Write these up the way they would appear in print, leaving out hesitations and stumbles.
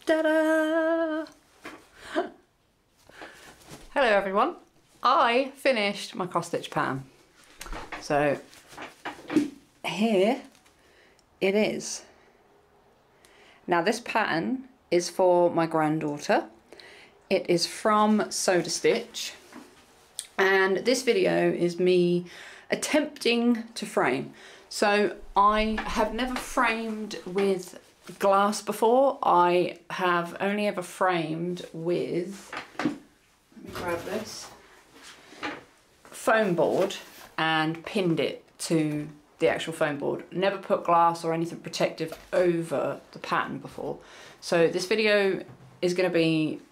Ta-da! Hello everyone. I finished my cross stitch pattern. So here it is. Now this pattern is for my granddaughter. It is from Soda Stitch, and this video is me attempting to frame. So I have never framed with glass before. I have only ever framed with, let me grab this, foam board and pinned it to the actual foam board. Never put glass or anything protective over the pattern before. So this video is going to be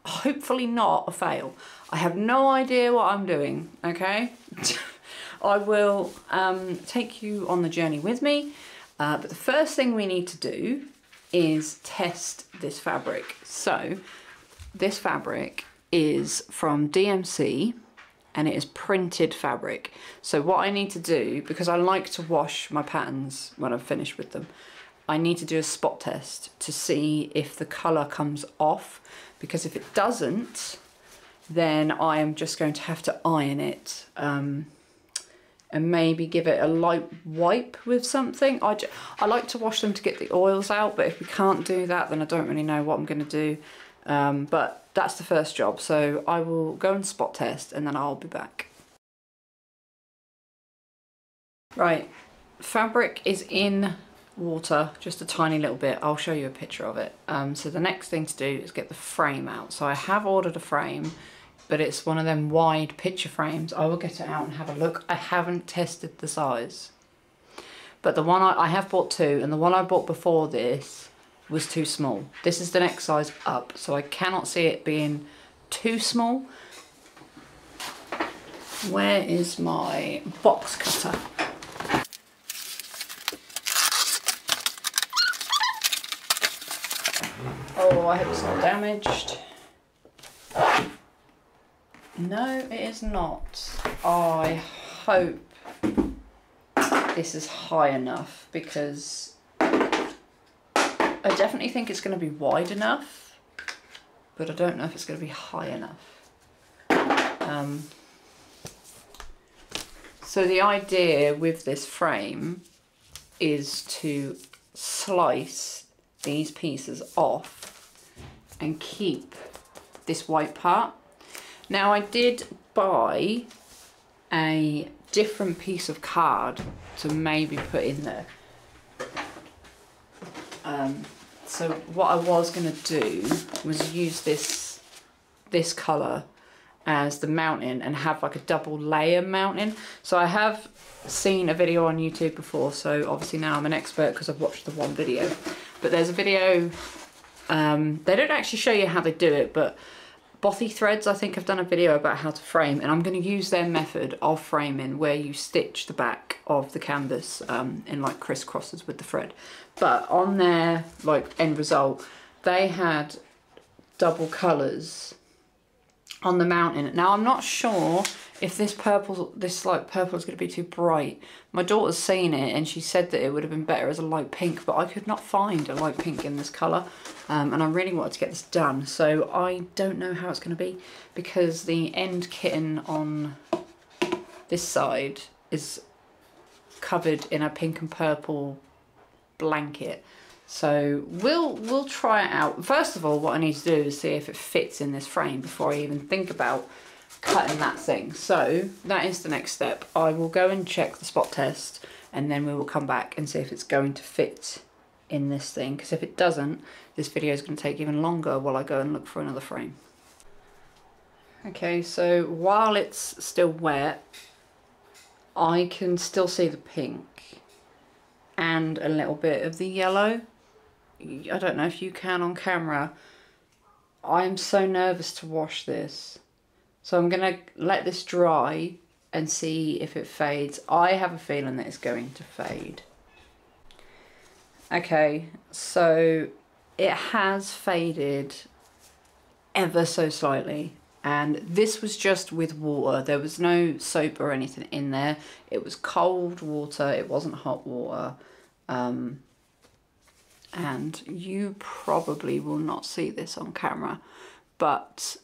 hopefully not a fail. I have no idea what I'm doing, okay? I will take you on the journey with me, but the first thing we need to do is test this fabric. So this fabric is from DMC and it is printed fabric. So what I need to do, because I like to wash my patterns when I've finished with them, I need to do a spot test to see if the colour comes off, because if it doesn't, then I am just going to have to iron it and maybe give it a light wipe with something. I like to wash them to get the oils out, but if we can't do that, then I don't really know what I'm going to do. But that's the first job, so I will go and spot test and then I'll be back. Right, fabric is in water, just a tiny little bit. I'll show you a picture of it. So the next thing to do is get the frame out. So I have ordered a frame, but it's one of them wide picture frames. I will get it out and have a look. I haven't tested the size, but the one I have bought two, and the one I bought before this was too small. This is the next size up, so I cannot see it being too small. Where is my box cutter? Oh, I hope it's not damaged. No, it is not. I hope this is high enough, because I definitely think it's going to be wide enough, but I don't know if it's going to be high enough. So the idea with this frame is to slice these pieces off and keep this white part. Now I did buy a different piece of card to maybe put in there. So what I was going to do was use this colour as the mounting and have like a double layer mounting. So I have seen a video on YouTube before, so obviously now I'm an expert because I've watched the one video. But there's a video, they don't actually show you how they do it, but Bothy Threads, I think, have done a video about how to frame, and I'm going to use their method of framing where you stitch the back of the canvas in like crisscrosses with the thread. But on their like end result, they had double colours on the mounting. Now I'm not sure if this purple is going to be too bright. My daughter's seen it and she said that it would have been better as a light pink, but I could not find a light pink in this colour, and I really wanted to get this done. So I don't know how it's going to be, because the end kitten on this side is covered in a pink and purple blanket. So we'll try it out. First of all, what I need to do is see if it fits in this frame before I even think about cutting that thing. So that is the next step. I will go and check the spot test, and then we will come back and see if it's going to fit in this thing, because if it doesn't, this video is going to take even longer while I go and look for another frame. Okay, so while it's still wet, I can still see the pink and a little bit of the yellow. I don't know if you can on camera. I'm so nervous to wash this, so I'm gonna let this dry and see if it fades. I have a feeling that it's going to fade. Okay, so it has faded ever so slightly, and this was just with water. There was no soap or anything in there. It was cold water, it wasn't hot water. and you probably will not see this on camera, but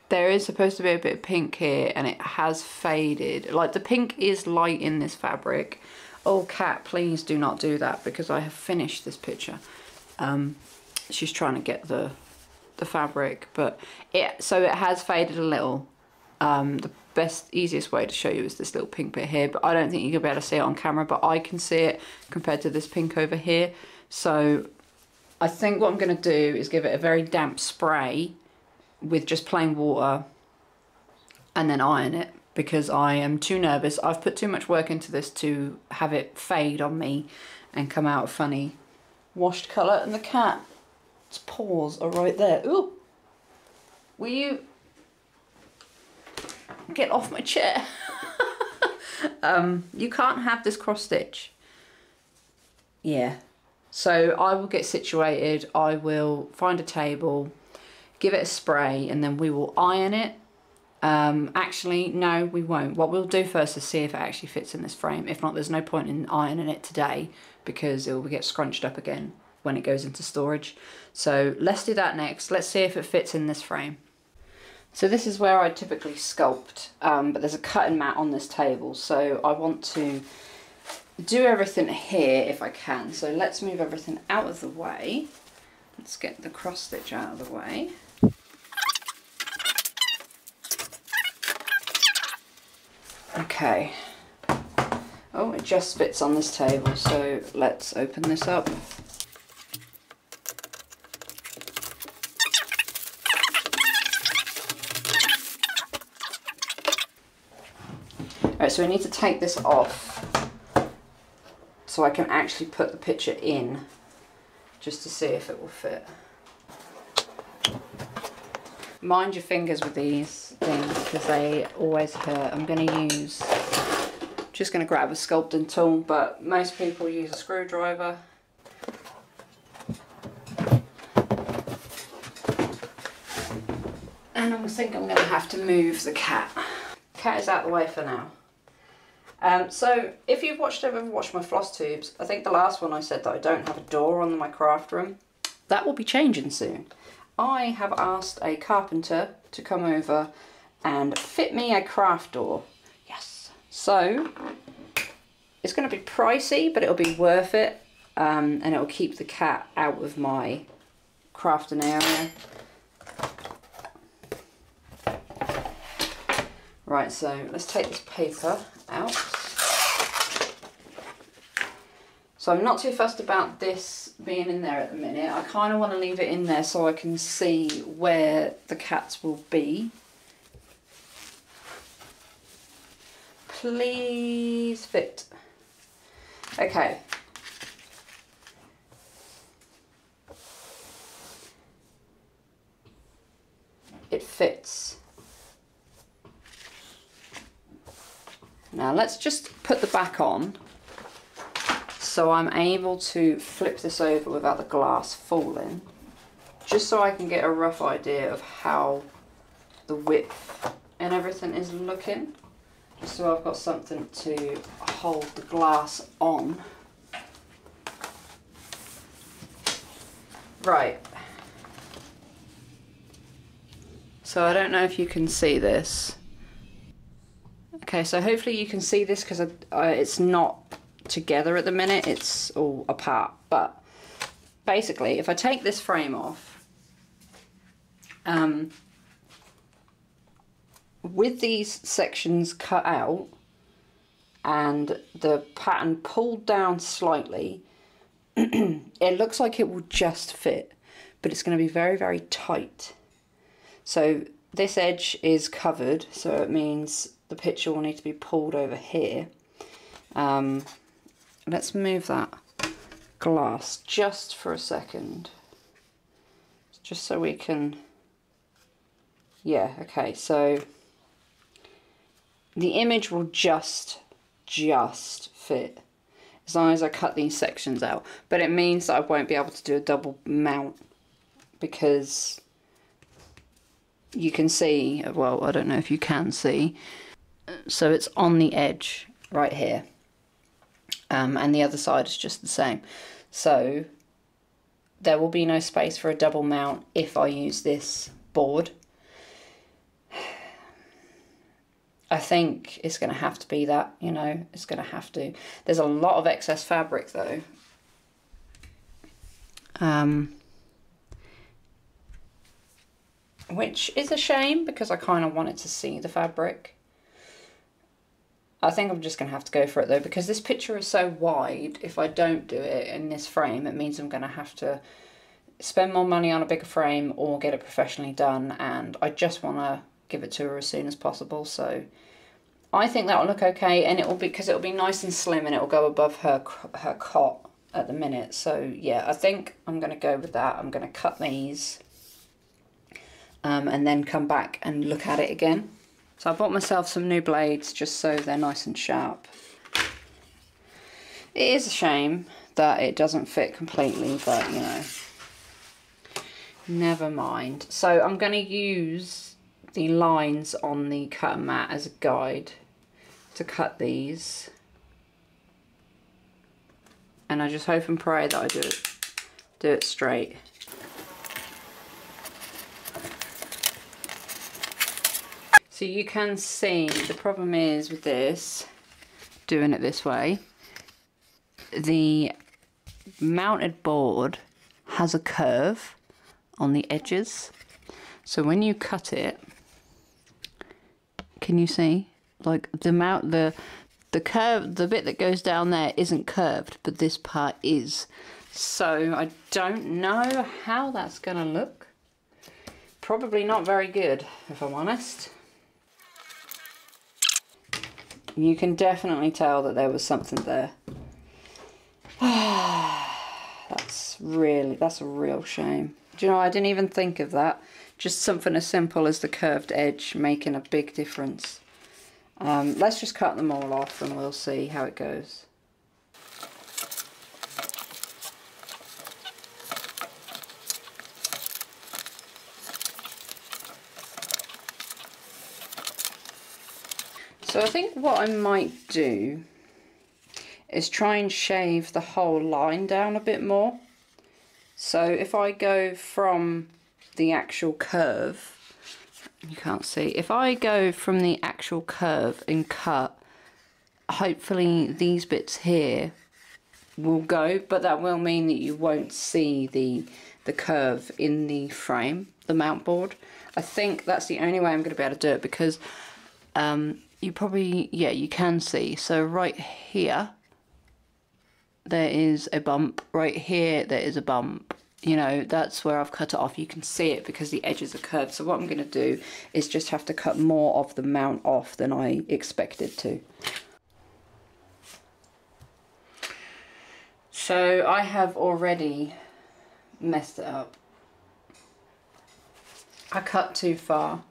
there is supposed to be a bit of pink here and it has faded. Like, the pink is light in this fabric. Oh cat, please do not do that, because I have finished this picture. She's trying to get the fabric, but so it has faded a little. The easiest way to show you is this little pink bit here, but I don't think you'll be able to see it on camera, but I can see it compared to this pink over here. So I think what I'm going to do is give it a very damp spray with just plain water and then iron it, because I am too nervous. I've put too much work into this to have it fade on me and come out a funny washed colour. And the cat's paws are right there. Ooh! Will you get off my chair? You can't have this cross stitch. Yeah. So I will get situated. I will find a table, give it a spray, and then we will iron it. Actually, no, we won't. What we'll do first is see if it actually fits in this frame. If not, there's no point in ironing it today, because it will get scrunched up again when it goes into storage. So let's do that next. Let's see if it fits in this frame. So this is where I typically sculpt, but there's a cutting mat on this table, so I want to do everything here if I can. So let's move everything out of the way. Let's get the cross stitch out of the way. Okay. Oh, it just fits on this table, so let's open this up. Alright, so we need to take this off so I can actually put the picture in, just to see if it will fit. Mind your fingers with these things, because they always hurt. I'm going to use, just going to grab a sculpting tool, but most people use a screwdriver. And I think I'm going to have to move the cat. Cat is out of the way for now. So if you've ever watched my floss tubes, I think the last one I said that I don't have a door on my craft room. That will be changing soon. I have asked a carpenter to come over and fit me a craft door. Yes. So it's going to be pricey, but it'll be worth it, and it'll keep the cat out of my crafting area. Right, so let's take this paper out. So I'm not too fussed about this being in there at the minute. I kind of want to leave it in there so I can see where the cats will be. Please fit. Okay. It fits. Now let's just put the back on so I'm able to flip this over without the glass falling, just so I can get a rough idea of how the width and everything is looking, just so I've got something to hold the glass on. Right. So I don't know if you can see this. Okay, so hopefully you can see this, because it's not together at the minute, it's all apart. But basically, if I take this frame off, with these sections cut out and the pattern pulled down slightly, it looks like it will just fit, but it's going to be very, very tight. So this edge is covered, so it means the picture will need to be pulled over here. Let's move that glass just for a second, just so we can, yeah, okay, so the image will just fit as long as I cut these sections out, but it means that I won't be able to do a double mount, because you can see, well, I don't know if you can see, so it's on the edge right here, and the other side is just the same. So there will be no space for a double mount if I use this board. I think it's going to have to be that, you know, it's going to have to. There's a lot of excess fabric though. Which is a shame because I kind of wanted to see the fabric. I think I'm just going to have to go for it though, because this picture is so wide. If I don't do it in this frame, it means I'm going to have to spend more money on a bigger frame or get it professionally done, and I just want to give it to her as soon as possible. So I think that will look okay, and it will be, because it will be nice and slim and it will go above her cot at the minute. So yeah, I think I'm going to go with that. I'm going to cut these and then come back and look at it again. So I bought myself some new blades just so they're nice and sharp. It is a shame that it doesn't fit completely, but you know, never mind. So I'm going to use the lines on the cutter mat as a guide to cut these, and I just hope and pray that I do it straight. So you can see the problem is with this, doing it this way, the mounted board has a curve on the edges. So when you cut it, can you see? Like the curve, the bit that goes down there isn't curved, but this part is. So I don't know how that's gonna look. Probably not very good, if I'm honest. You can definitely tell that there was something there. That's a real shame. Do you know, I didn't even think of that. Just something as simple as the curved edge making a big difference. Let's just cut them all off and we'll see how it goes. So I think what I might do is try and shave the whole line down a bit more. So if I go from the actual curve, you can't see, if I go from the actual curve and cut, hopefully these bits here will go, but that will mean that you won't see the curve in the frame, the mount board. I think that's the only way I'm going to be able to do it, because you probably, yeah, you can see. So right here, there is a bump. Right here, there is a bump. You know, that's where I've cut it off. You can see it because the edges are curved. So what I'm going to do is just have to cut more of the mount off than I expected to. So I have already messed it up. I cut too far.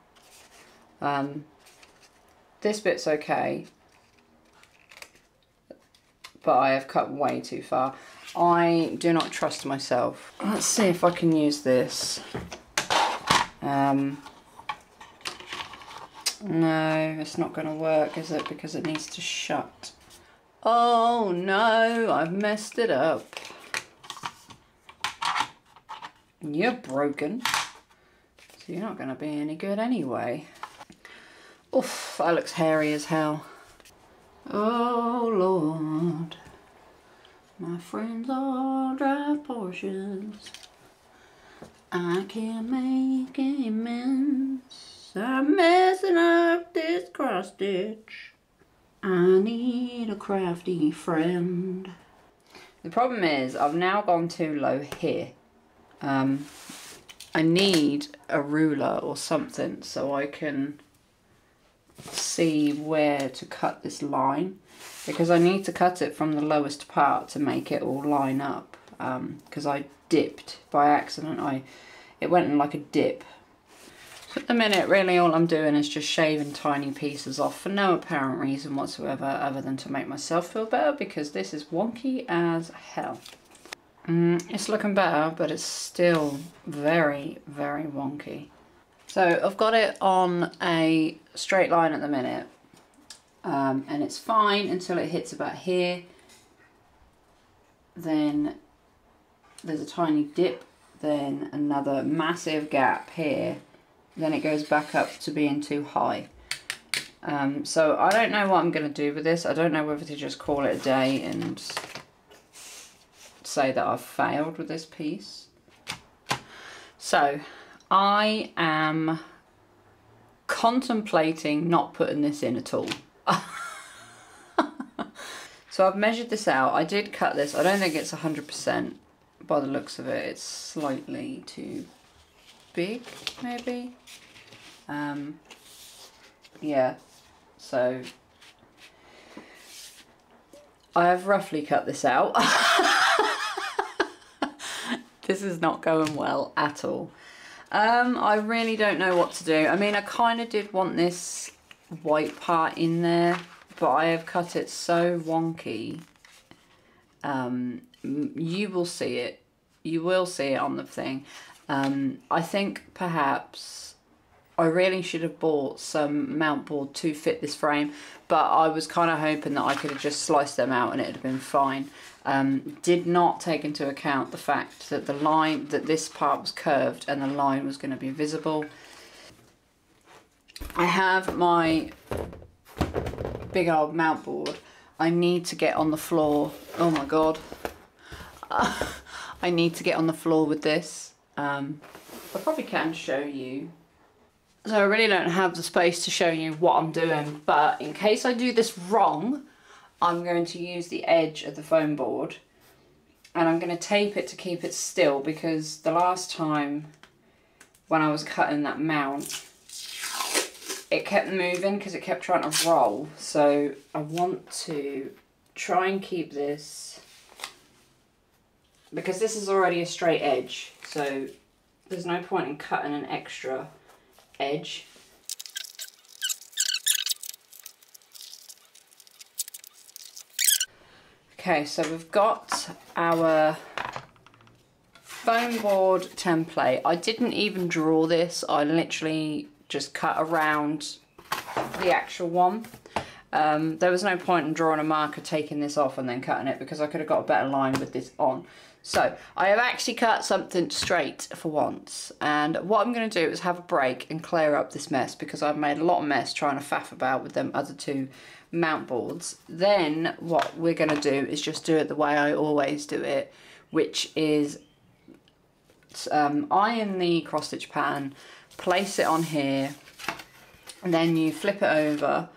This bit's okay, but I have cut way too far. I do not trust myself. Let's see if I can use this. No, it's not going to work, is it? Because it needs to shut. Oh no, I've messed it up. You're broken. So you're not going to be any good anyway. Oof, that looks hairy as hell. Oh Lord, my friends all drive Porsches. I can't make amends. I'm messing up this cross stitch. I need a crafty friend. The problem is I've now gone too low here. I need a ruler or something so I can see where to cut this line, because I need to cut it from the lowest part to make it all line up, because I dipped by accident. It went in like a dip. So at the minute really all I'm doing is just shaving tiny pieces off for no apparent reason whatsoever other than to make myself feel better, because this is wonky as hell. It's looking better, but it's still very, very wonky. So I've got it on a straight line at the minute, and it's fine until it hits about here. Then there's a tiny dip, then another massive gap here, then it goes back up to being too high. So I don't know what I'm going to do with this. I don't know whether to just call it a day and say that I've failed with this piece. So I am contemplating not putting this in at all. So I've measured this out. I did cut this. I don't think it's 100% by the looks of it. It's slightly too big, maybe. Yeah, so I have roughly cut this out. This is not going well at all. I really don't know what to do. I mean, I kind of did want this white part in there, but I have cut it so wonky. You will see it. You will see it on the thing. I think perhaps I really should have bought some mount board to fit this frame, but I was kind of hoping that I could have just sliced them out and it would have been fine. Did not take into account the fact that the line, that this part was curved and the line was going to be visible. I have my big old mount board. I need to get on the floor. Oh my god. I need to get on the floor with this. I probably can show you. So I really don't have the space to show you what I'm doing, but in case I do this wrong, I'm going to use the edge of the foam board and I'm going to tape it to keep it still, because the last time when I was cutting that mount, it kept moving because it kept trying to roll. So I want to try and keep this, because this is already a straight edge, so there's no point in cutting an extra edge. Okay, so we've got our foam board template. I didn't even draw this, I literally just cut around the actual one. There was no point in drawing a marker, taking this off and then cutting it, because I could have got a better line with this on. So I have actually cut something straight for once, and what I'm going to do is have a break and clear up this mess, because I've made a lot of mess trying to faff about with them other two mount boards. Then what we're going to do is just do it the way I always do it, which is iron the cross stitch pattern, place it on here, and then you flip it over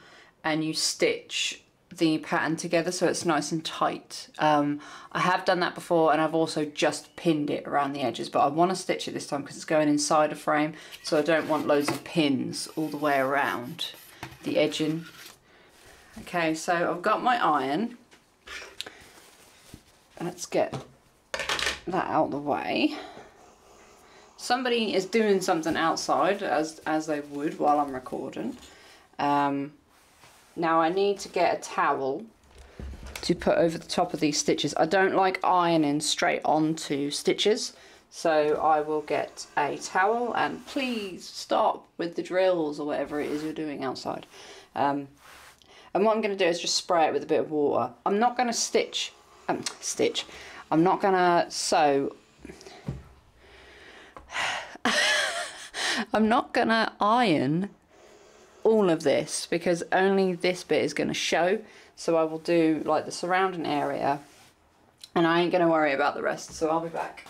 and you stitch the pattern together so it's nice and tight. I have done that before, and I've also just pinned it around the edges, but I want to stitch it this time because it's going inside a frame, so I don't want loads of pins all the way around the edging. Okay, so I've got my iron. Let's get that out of the way. Somebody is doing something outside, as they would while I'm recording. Now I need to get a towel to put over the top of these stitches. I don't like ironing straight onto stitches, so I will get a towel, and please stop with the drills or whatever it is you're doing outside. And what I'm going to do is just spray it with a bit of water. I'm not going to I'm not going to sew. I'm not going to iron all of this, because only this bit is going to show, so I will do like the surrounding area and I ain't going to worry about the rest, so I'll be back.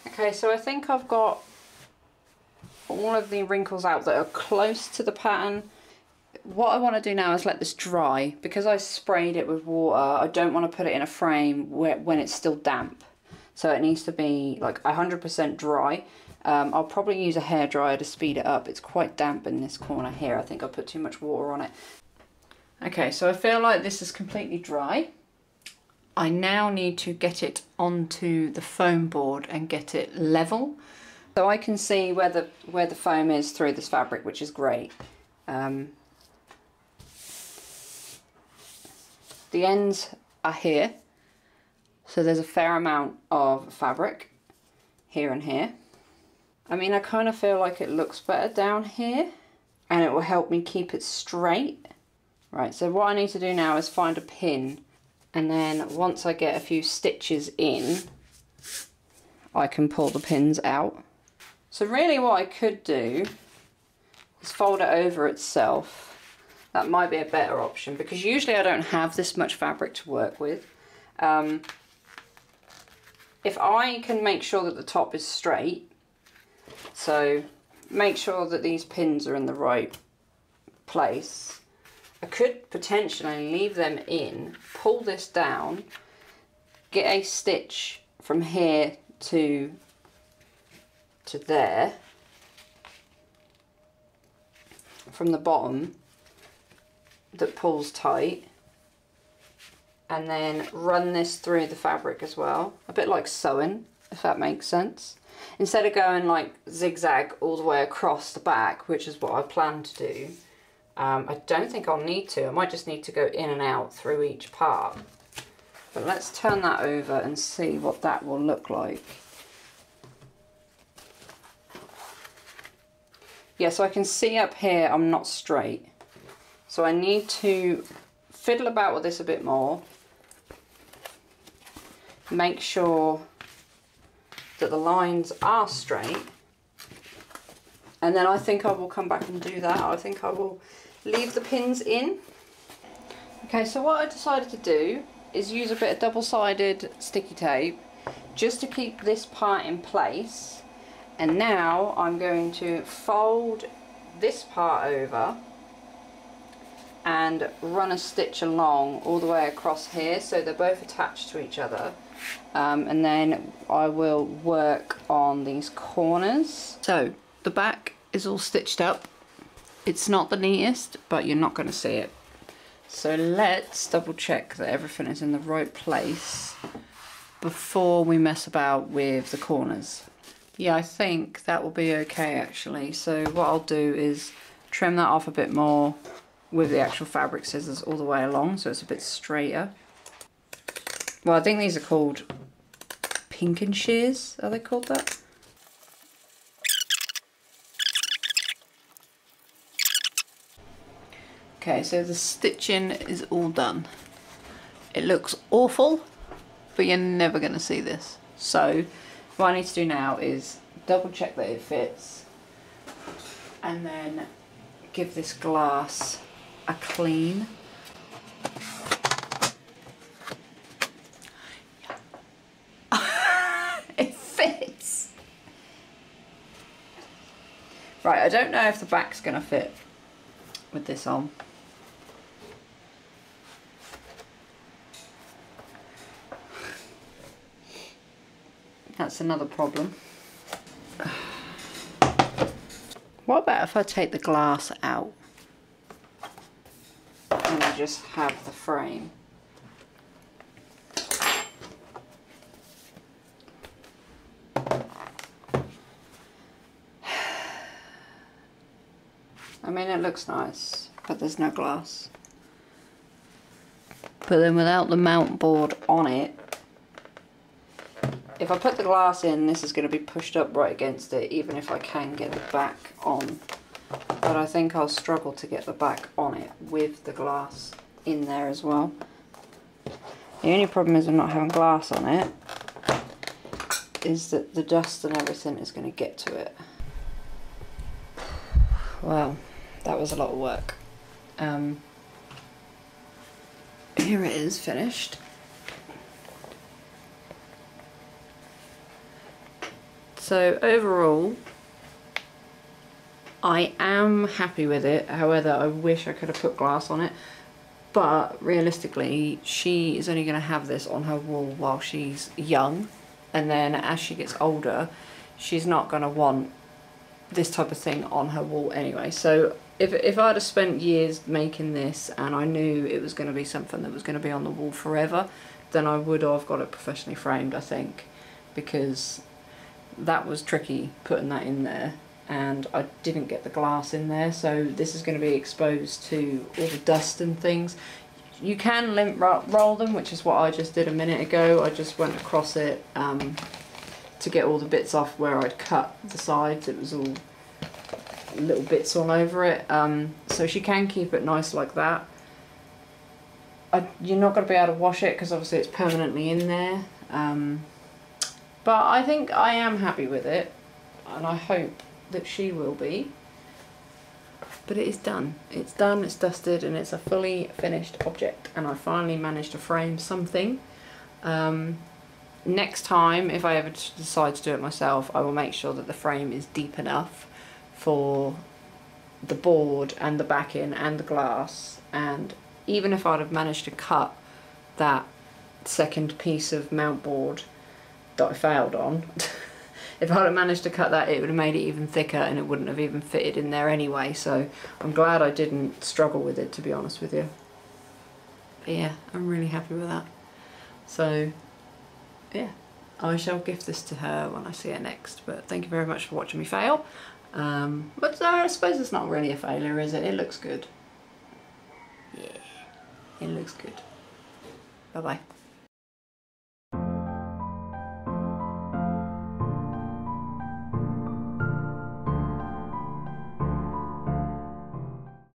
Okay, so I think I've got all of the wrinkles out that are close to the pattern. What I want to do now is let this dry. Because I sprayed it with water, I don't want to put it in a frame when it's still damp. So it needs to be like 100% dry. I'll probably use a hairdryer to speed it up. It's quite damp in this corner here. I think I put too much water on it. Okay, so I feel like this is completely dry. I now need to get it onto the foam board and get it level. So I can see where the foam is through this fabric, which is great. The ends are here, so there's a fair amount of fabric here and here. I mean, I kind of feel like it looks better down here. and it will help me keep it straight. Right, so what I need to do now is find a pin, and then once I get a few stitches in, I can pull the pins out. So really what I could do is fold it over itself. That might be a better option, because usually I don't have this much fabric to work with. If I can make sure that the top is straight, so make sure that these pins are in the right place, I could potentially leave them in, pull this down, get a stitch from here to there, from the bottom, that pulls tight, and then run this through the fabric as well, a bit like sewing, if that makes sense, instead of going like zigzag all the way across the back, which is what I plan to do. I don't think I'll need to. I might just need to go in and out through each part, but let's turn that over and see what that will look like. Yeah, so I can see up here I'm not straight. So I need to fiddle about with this a bit more. Make sure that the lines are straight. And then I think I will come back and do that. I think I will leave the pins in. Okay, so what I decided to do is use a bit of double-sided sticky tape just to keep this part in place. And now I'm going to fold this part over and run a stitch along all the way across here, so they're both attached to each other, and then I will work on these corners. So the back is all stitched up. It's not the neatest, but you're not going to see it. So let's double check that everything is in the right place before we mess about with the corners. Yeah, I think that will be okay actually. So what I'll do is trim that off a bit more with the actual fabric scissors all the way along, so it's a bit straighter. Well, I think these are called pink and shears. Are they called that? Okay, so the stitching is all done. It looks awful, but you're never going to see this. So what I need to do now is double check that it fits, and then give this glass a clean. It fits. Right, I don't know if the back's going to fit with this on. That's another problem. What about if I take the glass out and I just have the frame? I mean, it looks nice, but there's no glass. But then without the mount board on it, if I put the glass in, this is going to be pushed up right against it, even if I can get the back on. But I think I'll struggle to get the back on it with the glass in there as well. The only problem is with not having glass on it is that the dust and everything is going to get to it. Well, that was a lot of work. Here it is, finished. So overall, I am happy with it. However, I wish I could have put glass on it. But realistically, she is only going to have this on her wall while she's young. And then as she gets older, she's not going to want this type of thing on her wall anyway. So if I'd have spent years making this and I knew it was going to be something that was going to be on the wall forever, then I would have got it professionally framed, I think. Because that was tricky putting that in there, and I didn't get the glass in there, so this is going to be exposed to all the dust and things. You can lint roll them, which is what I just did a minute ago. I just went across it to get all the bits off where I'd cut the sides. It was all little bits all over it, so she can keep it nice like that. You're not going to be able to wash it because obviously it's permanently in there, but I think I am happy with it, and I hope that she will be. But it is done. It's done, it's dusted, and it's a fully finished object, and I finally managed to frame something. Next time, if I ever decide to do it myself, I will make sure that the frame is deep enough for the board and the backing and the glass. And even if I'd have managed to cut that second piece of mount board that I failed on, if I'd have managed to cut that, it would have made it even thicker and it wouldn't have even fitted in there anyway. So I'm glad I didn't struggle with it, to be honest with you. But yeah, I'm really happy with that. So yeah, I shall gift this to her when I see her next. But thank you very much for watching me fail. But I suppose it's not really a failure, is it? It looks good. Yeah, it looks good. Bye bye.